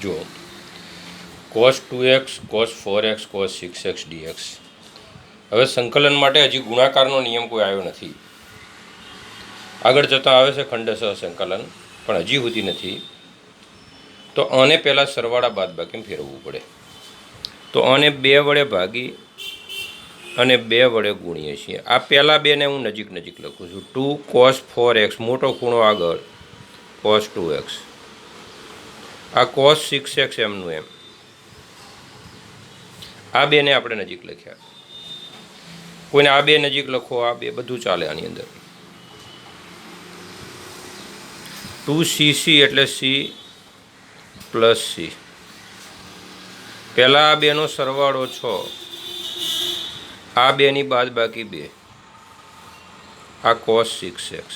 જો cos 2x cos 4x cos 6x dx। હવે સંકલન માટે હજી ગુણાકારનો નિયમ કોઈ આવ્યો નથી, આગળ જતાં આવે છે ખંડશઃ સંકલન, પણ હજી સુધી નથી। તો આને પહેલાં સરવાળા બાદબાકીમાં ફેરવવું પડે। તો આને 2 વડે ભાગી અને 2 વડે ગુણીએ છીએ। આ પહેલાં બેને હું નજીક નજીક લખું છું। 2 cos 4x મોટો ખૂણો આગળ cos 2x, આ cos 6x એમનું એમ, આ બેને આપણે નજીક લખ્યા। કોઈને આ બે નજીક લખો, આ બે બધું ચાલે આની અંદર। 2cc એટલે c પ્લસ c, પહેલાં આ બેનો સરવાળો 6, આ બેની બાદબાકી 2, આ cos 6x,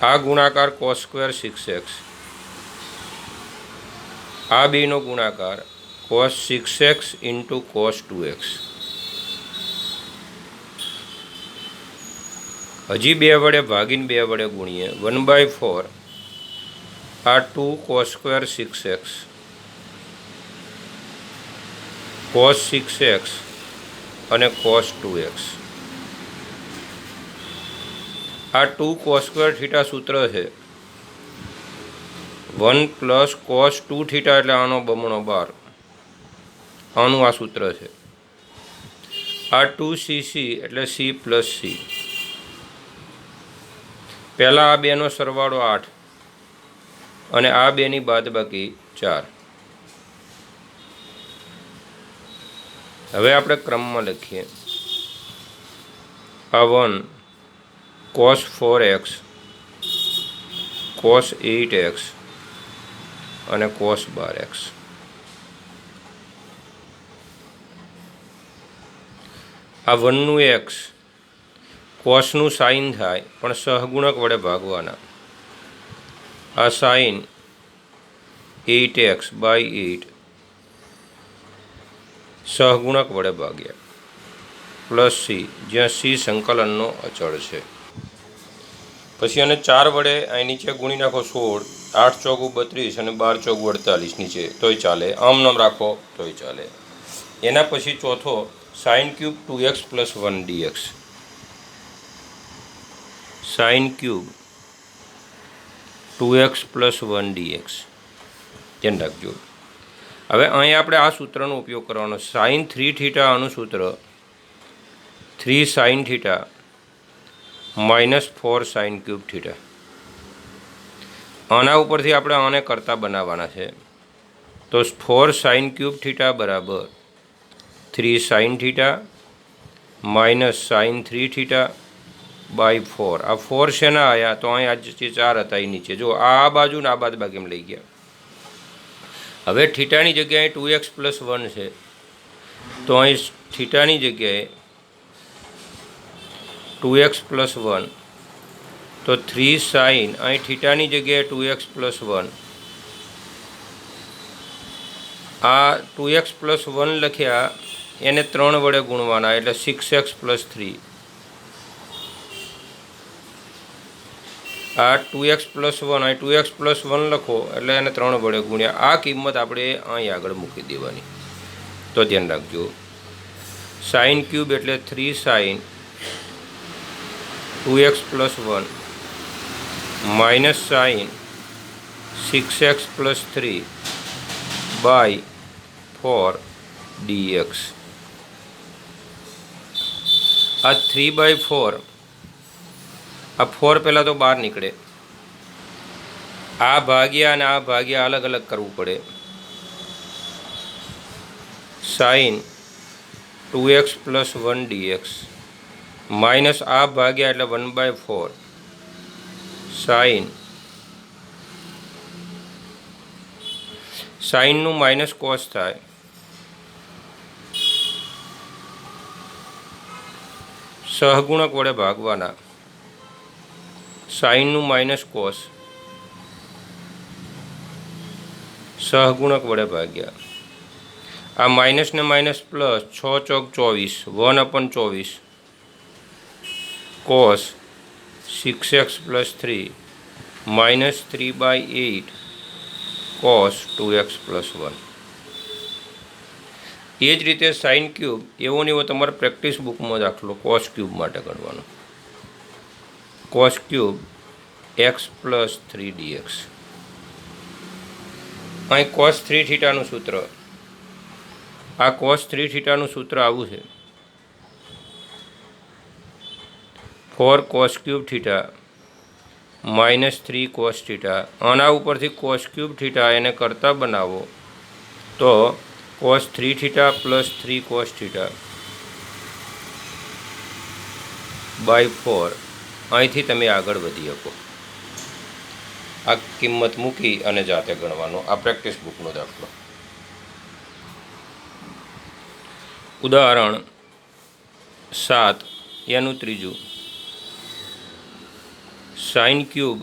આ ગુણાકાર cos સ્ક્વેર 6x, આ બેનો ગુણાકાર cos 6x into cos 2x। હજી 2 વડે ભાગીને 2 વડે ગુણીએ, 1/4, આ 2 cos square 6x cos 6x અને cos 2x। આ 2 cos સ્ક્વેર થીટા સૂત્ર છે, 1 પ્લસ cos 2 થીટા એટલે આનો બમણો 12, આનું આ સૂત્ર છે। આ 2cc એટલે c પ્લસ c, પહેલાં આ બેનો સરવાળો 8 અને આ બેની બાદબાકી 4। હવે આપણે ક્રમમાં લખીએ। આ 1 cos 4x cos 8x અને cos 12x। આ 1નું x કોસનું સાઇન થાય પણ સહગુણક વડે ભાગવાના। આ સાઇન 8x/8 સહગુણક વડે ભાગ્યા પ્લસ c, જ્યાં c સંકલનનો અચળ છે। પછી આને 4 વડે અહીં નીચે ગુણી નાખો 16, 8 ચોગુ 32 અને 12 ચોગુ 48 નીચે, તોય ચાલે, આમ નામ રાખો તોય ચાલે। એના પછી ચોથો sin cube 2x + 1 dx, sin cube 2x + 1 dx, ધ્યાન રાખજો। હવે અહીં આપણે આ સૂત્રનો ઉપયોગ કરવાનો। sin 3 થીટા આનું સૂત્ર 3 sin theta -4 sin cube theta. આના ઉપરથી આપણે આને કરતા બનાવવાના છે। તો 4 sin ક્યુબ થીટા બરાબર 3 sin થીટા -sin 3 થીટા / 4। આ 4 શેના આવ્યા? તો અહીં આ જે 4 હતા એ નીચે જો, આ બાજુ ને આ બાદબાકીમાં લઈ ગયા। હવે થીટાની જગ્યાએ 2x + 1 છે, તો અહીં થીટાની જગ્યાએ 2x + 1, તો 3 sin, અહીં થીટાની જગ્યાએ 2x + 1, આ 2x + 1 લખ્યા, એને 3 વડે ગુણવાના એટલે 6x + 3, આ 2x + 1, અહીં 2x + 1 લખો એટલે એને 3 વડે ગુણ્યા, આ કિંમત આપણે અહીં આગળ મૂકી દેવાની। તો ધ્યાન રાખજો, sin ક્યુબ એટલે 3 sin 2x + 1 -sin 6x + 3 / 4 dx। આ 3/4, આ 4 પહેલાં તો બહાર નીકળે, આ ભાગ્યા અને આ ભાગ્યા અલગ અલગ કરવું પડે। sin 2x + 1 dx માઇનસ આ ભાગ્યા એટલે 1/4 સાઇનનું માઇનસ કોસ થાય, સહગુણક વડે ભાગવાના, સાઇનનું માઇનસ કોસ સહગુણક વડે ભાગ્યા, આ માઇનસ ને માઇનસ પ્લસ 6 ચોક 24 1/24 cos 6x + 3 -3/8 cos 2x + 1. એ જ રીતે સાઇન ક્યુબ એવો ને એવો તમારે પ્રેક્ટિસ બુકમાં દાખલો કોસ ક્યુબ માટે ગણવાનો. Cos cube x + 3dx. અહીં કોસ 3θનું સૂત્ર, આ કોસ 3θનું સૂત્ર આવું છે: 4 cos cube theta -3 cos theta. આના ઉપરથી કોસ ક્યુબ થીટા એને કરતા બનાવો તો cos 3θ + 3 cos થીટા / 4. અહીંથી તમે આગળ વધી શકો. આ કિંમત મૂકી અને જાતે ગણવાનો. આ પ્રેક્ટિસ બુકનો દાખલો. ઉદાહરણ 7 એનું ત્રીજું. Sign cube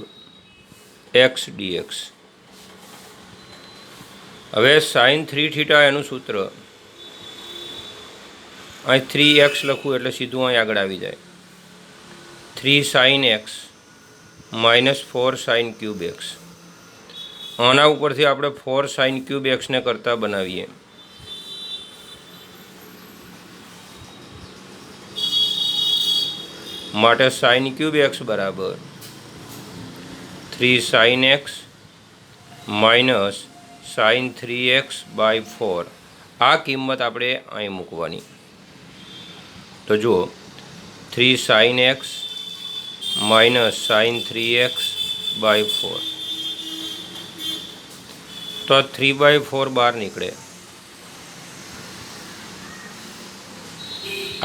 x dx. હવે સાઇન 3θ એનું સૂત્ર, અહીં 3x લખું એટલે સીધું અહીં આગળ આવી જાય. 3 sin x - 4 sin cube x. આના ઉપરથી આપણે 4 sin ક્યુબ xને કરતા બનાવીએ. માટે sin ક્યુબ x બરાબર 3 sin x - sin 3x / 4. આ કિંમત આપણે અહીં મૂકવાની. તો જુઓ, 3 sin x - sin 3x / 4. તો 3/4 બહાર નીકળે.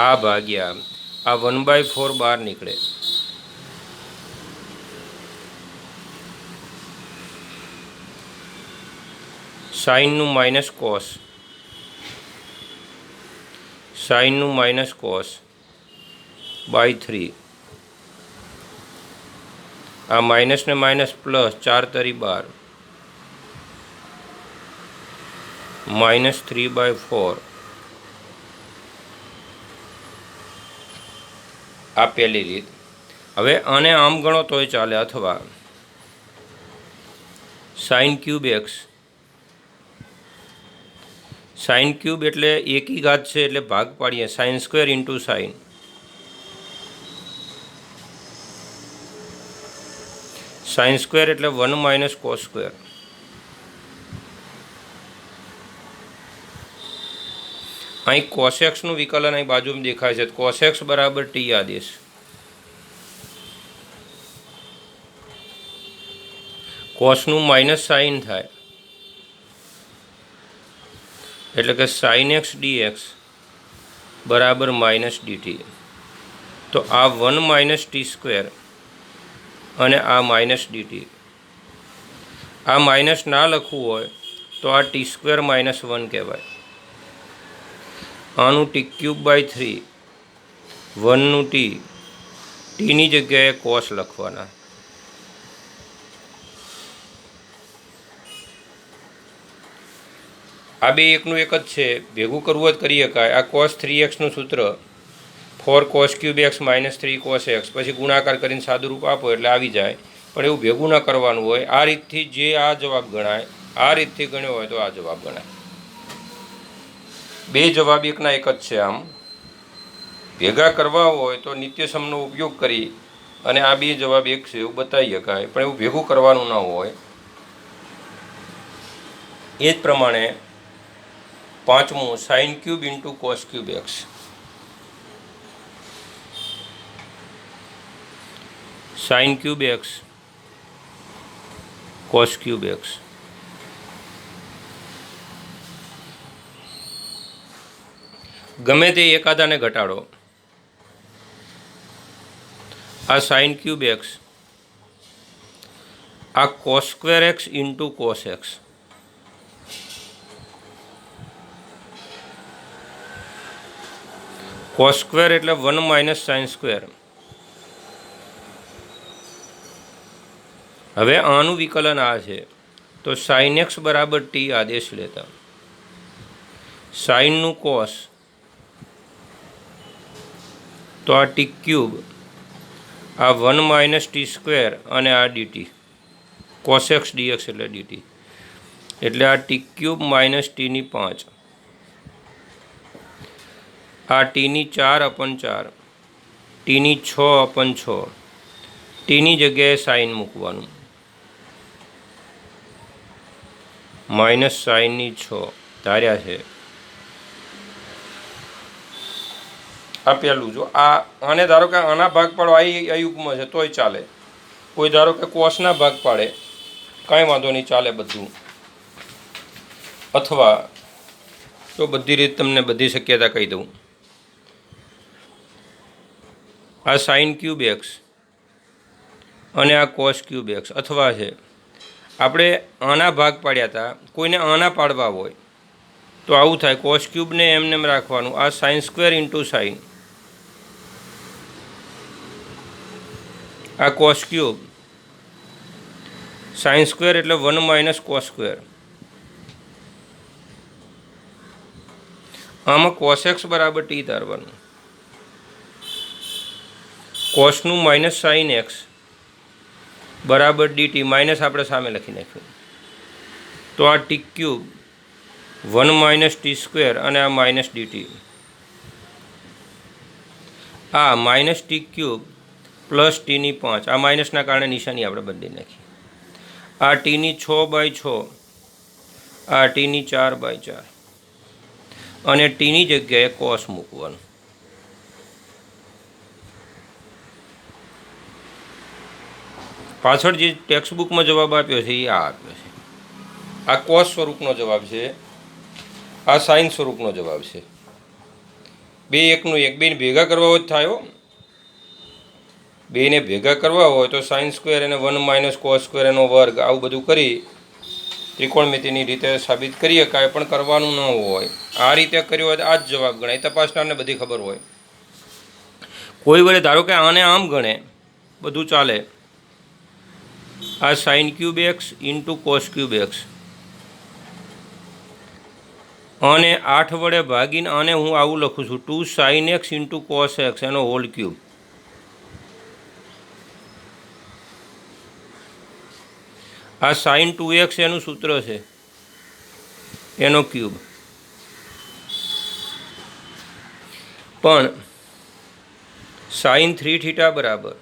આ ભાગ્યા આ 1/4 બહાર નીકળે. સાઇનનું માઇનસ કોસ, સાઇનનું માઇનસ કોસ /3. આ માઇનસ ને માઇનસ પ્લસ 4 તરી 12 -3/4. આ પહેલી રીત. હવે આને આમ ગણો તોય ચાલે, અથવા sign cube x. Sign cube એટલે એકી ઘાત છે એટલે ભાગ પાડીએ. sin² × sin. sin² એટલે 1 - cos². અહીં cos x નું વિકલન અહીં બાજુમાં દેખાય છે. cos x બરાબર t આદેશ. કોસનું માઇનસ સાઇન થાય એટલે કે sin x dx બરાબર -dt. તો આ 1 - t² અને આ -dt. આ માઇનસ ના લખવું હોય તો આ t² - 1 કહેવાય. આનું t³ / 3, 1નું t, tની જગ્યાએ કોસ લખવાના. આ બે એકનું એક જ છે, ભેગું કરવું જ કરી શકાય. આ cos 3x નું સૂત્ર 4 cos cube x - 3 cos x, પછી ગુણાકાર કરીને સાદું રૂપ આપો એટલે આવી જાય. પણ એવું ભેગું ના કરવાનું હોય. આ રીતથી જે આ જવાબ ગણાય, આ રીતથી ગણ્યો હોય તો આ જવાબ ગણાય. બે જવાબ એકના એક જ છે. આમ ભેગા કરવા હોય તો નિત્યસમનો ઉપયોગ કરી અને આ બે જવાબ એક છે એવું બતાવી શકાય, પણ એવું ભેગું કરવાનું ન હોય. એ જ પ્રમાણે પાંચમું sign cube × cos cube x. Sign cube x cos cube x. ગમે તે એકાદાને ઘટાડો. આ સાઇન ક્યુબ x, આ cos² x × cos x. cos² એટલે 1 - sin². હવે આનું વિકલન આ છે તો sin x બરાબર t આદેશ લેતા સાઇનનું કોસ, તો આ t³ આ 1 - t² અને આ dt. કોસ એક્સ ડીએક્સ એટલે ડીટી, એટલે આ ટી ક્યુબ માઇનસ ટીની 5, આ ટીની 4/4, ટીની 6/6, ટીની જગ્યાએ સાઇન મૂકવાનું, માઇનસ સાઇનની 6 ધાર્યા છે. આ પહેલું. જો આને ધારો કે આના ભાગ પાડો અયુગ્મ છે તોય ચાલે, કોઈ ધારો કે કોસના ભાગ પાડે કાંઈ વાંધો નહીં, ચાલે બધું. અથવા તો બધી રીત તમને બધી શક્યતા કહી દઉં. આ સાઇન ક્યુબ એક્સ અને આ કોસ ક્યુબ એક્સ, અથવા છે આપણે આના ભાગ પાડ્યા હતા, કોઈને આના પાડવા હોય તો આવું થાય. કોસ ક્યુબને એમને એમ રાખવાનું, આ સાઇન સ્ક્વેર ઇન્ટુ સાઇન, આ કોસ ક્યુબ, સાઇન સ્ક્વેર એટલે 1 માઇનસ કોસ સ્ક્વેર. આમાં કોસ એક્સ બરાબર ટી ધારવાનું, કોસનું માઇનસ સાઇન એક્સ બરાબર ડીટી, માઇનસ આપણે સામે લખી નાખ્યું. તો આ T cube 1 minus T square અને આ માઇનસ ડીટી, આ માઇનસ ટી ક્યુબ પ્લસ ટીની 5, આ માઇનસના કારણે નિશાની આપણે બદલી નાખી. આ ટીની 6/6, આ ટીની 4/4, અને ટીની જગ્યાએ કોસ મૂકવાનું. પાછળ જે ટેક્સ્ટ બુકમાં જવાબ આપ્યો છે એ આ આપ્યો છે. આ કોસ સ્વરૂપનો જવાબ છે, આ સાઇન સ્વરૂપનો જવાબ છે. બે એકનું એક, બેને ભેગા કરવા હોય તો થાય. બેને ભેગા કરવા હોય તો સાઇન સ્ક્વેર અને 1 માઇનસ કોસ સ્ક્વેર એનો વર્ગ, આવું બધું કરી ત્રિકોણમિતિની રીતે સાબિત કરી શકાય. પણ કરવાનું ન હોય, આ રીતે કર્યું હોય તો આ જ જવાબ ગણાય. તપાસનારને બધી ખબર હોય. કોઈ વડે ધારો કે આને આમ ગણે, બધું ચાલે. આ sign cube x into cos cube x, અને 8 વડે ભાગીને આને હું આવું લખું છું, 2 sine x into cos x એનો હોલ ક્યુબ. આ સાઇન 2x એનું સૂત્ર છે, એનો ક્યુબ. પણ સાઇન 3θ બરાબર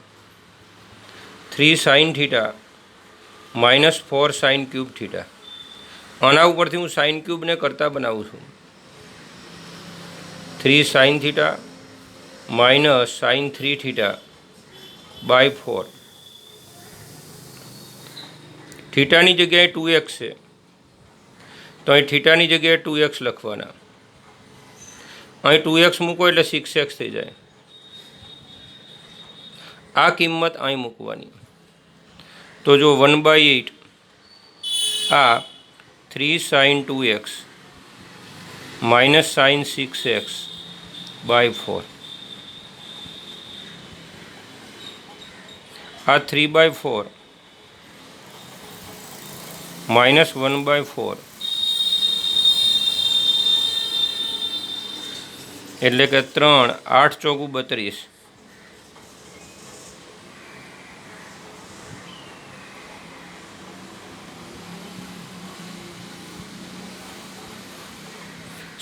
3 sine theta minus 4 sine cube theta. આના ઉપરથી હું સાઇન ક્યુબને કરતા બનાવું છું. 3 sine theta minus sine 3θ by 4. થીટાની જગ્યાએ 2x છે, તો અહીં થીટાની જગ્યાએ 2x લખવાના. અહીં 2x મૂકો એટલે 6x થઈ જાય. આ કિંમત અહીં મૂકવાની. તો જો 1/8, આ 3 sign 2x minus sign 6x by 4. આ 3/4 માઇનસ 1/4, એટલે કે 3, 8 ચોકું 32.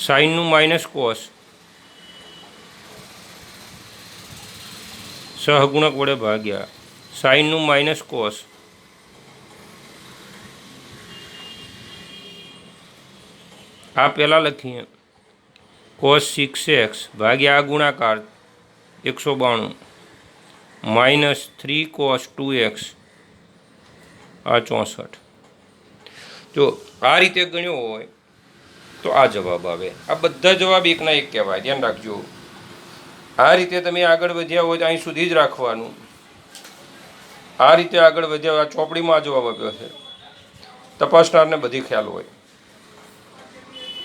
સાઇનનું માઇનસ કોસ સહગુણક વડે ભાગ્યા સાઇનનું માઇનસ કોસ, આ પહેલાં લખીએ કોસ 6x ભાગ્યા આ ગુણાકાર 192 માઇનસ 3 કોસ 2x આ 64. જો આ રીતે ગણ્યો હોય તો આ જવાબ આવે. આ બધા જવાબ એકના એક કહેવાય, ધ્યાન રાખજો. આ રીતે તમે આગળ વધ્યા હોય તો અહીં સુધી જ રાખવાનું. આ રીતે આગળ વધ્યા, આ ચોપડીમાં આ જવાબ આપ્યો છે. તપાસનારને બધી ખ્યાલ હોય.